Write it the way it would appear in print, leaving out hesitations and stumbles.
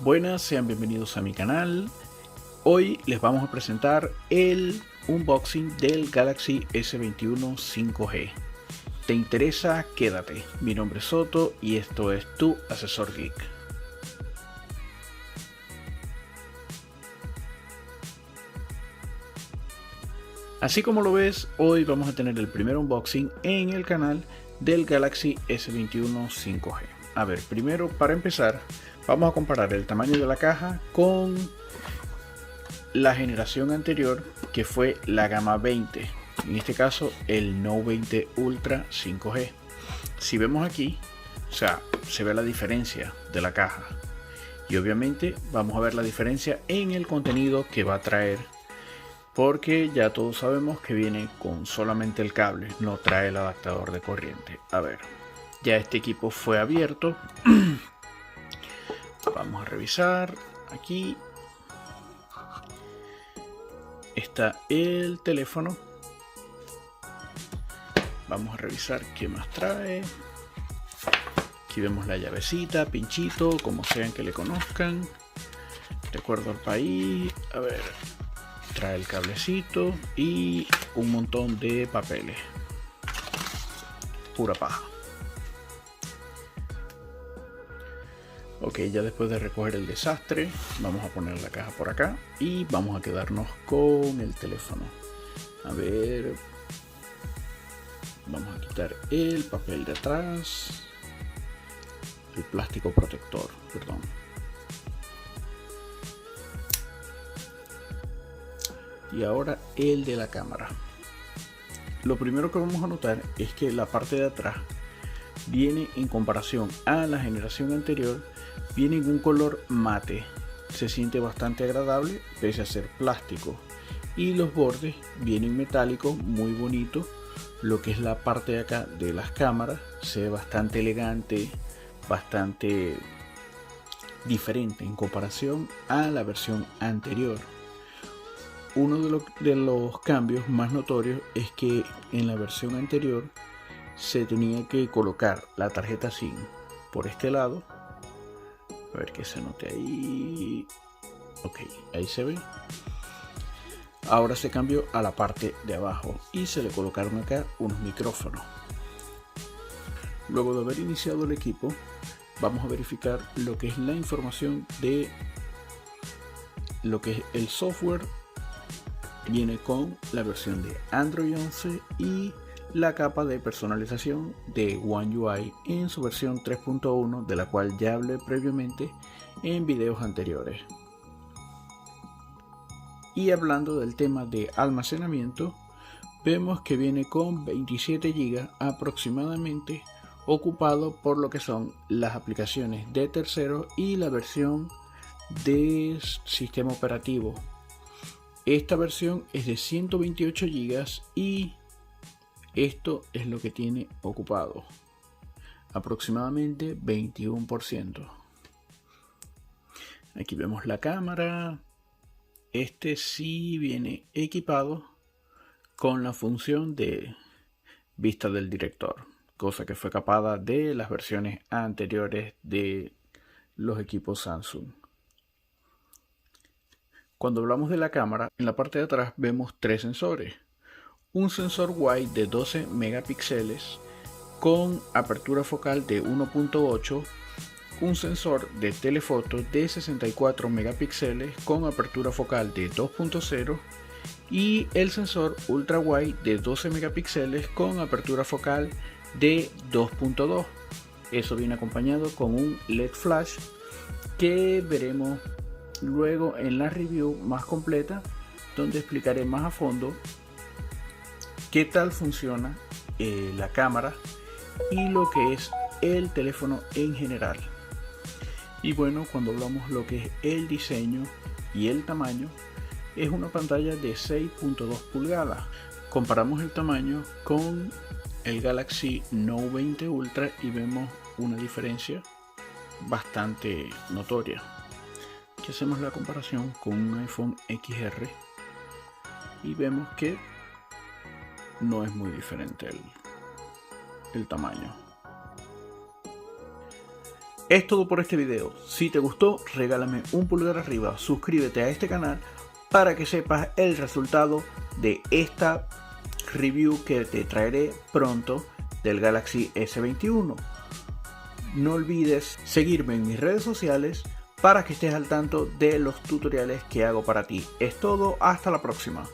Buenas, sean bienvenidos a mi canal. Hoy les vamos a presentar el unboxing del Galaxy S21 5G. ¿Te interesa? Quédate. Mi nombre es Soto y esto es tu asesor geek. Así como lo ves, hoy vamos a tener el primer unboxing en el canal del Galaxy S21 5G. A ver, primero para empezar, vamos a comparar el tamaño de la caja con la generación anterior, que fue la gama 20, en este caso el Note 20 Ultra 5G. Si vemos aquí, o sea, se ve la diferencia de la caja y obviamente vamos a ver la diferencia en el contenido que va a traer, porque ya todos sabemos que viene con solamente el cable, no trae el adaptador de corriente. A ver, ya este equipo fue abierto. Vamos a revisar aquí. Está el teléfono. Vamos a revisar qué más trae. Aquí vemos la llavecita, pinchito, como sean que le conozcan, de acuerdo al país. A ver, trae el cablecito y un montón de papeles. Pura paja. Ok, ya después de recoger el desastre, vamos a poner la caja por acá y vamos a quedarnos con el teléfono. A ver, vamos a quitar el papel de atrás, el plástico protector, perdón. Y ahora el de la cámara. Lo primero que vamos a notar es que la parte de atrás viene, en comparación a la generación anterior, viene en un color mate. Se siente bastante agradable pese a ser plástico, y los bordes vienen metálicos, muy bonito. Lo que es la parte de acá de las cámaras se ve bastante elegante, bastante diferente en comparación a la versión anterior. Uno de los cambios más notorios es que en la versión anterior se tenía que colocar la tarjeta SIM por este lado. A ver que se note ahí. Ok, ahí se ve. Ahora se cambió a la parte de abajo y se le colocaron acá unos micrófonos. Luego de haber iniciado el equipo, vamos a verificar lo que es la información de lo que es el software. Viene con la versión de Android 11 y la capa de personalización de One UI en su versión 3.1, de la cual ya hablé previamente en videos anteriores. Y hablando del tema de almacenamiento, vemos que viene con 27 GB aproximadamente, ocupado por lo que son las aplicaciones de terceros y la versión de sistema operativo. Esta versión es de 128 GB y esto es lo que tiene ocupado, aproximadamente 21%. Aquí vemos la cámara. Este sí viene equipado con la función de vista del director, cosa que fue capada de las versiones anteriores de los equipos Samsung. Cuando hablamos de la cámara, en la parte de atrás vemos tres sensores. Un sensor wide de 12 megapíxeles con apertura focal de 1.8, un sensor de telefoto de 64 megapíxeles con apertura focal de 2.0 y el sensor ultra wide de 12 megapíxeles con apertura focal de 2.2. Eso viene acompañado con un LED flash que veremos luego en la review más completa, donde explicaré más a fondo qué tal funciona la cámara y lo que es el teléfono en general. Y bueno, cuando hablamos lo que es el diseño y el tamaño, es una pantalla de 6.2 pulgadas. Comparamos el tamaño con el Galaxy Note 20 Ultra y vemos una diferencia bastante notoria. Aquí hacemos la comparación con un iPhone XR y vemos que no es muy diferente el tamaño. Es todo por este video. Si te gustó, regálame un pulgar arriba, suscríbete a este canal para que sepas el resultado de esta review que te traeré pronto del Galaxy S21. No olvides seguirme en mis redes sociales para que estés al tanto de los tutoriales que hago para ti. Es todo, hasta la próxima.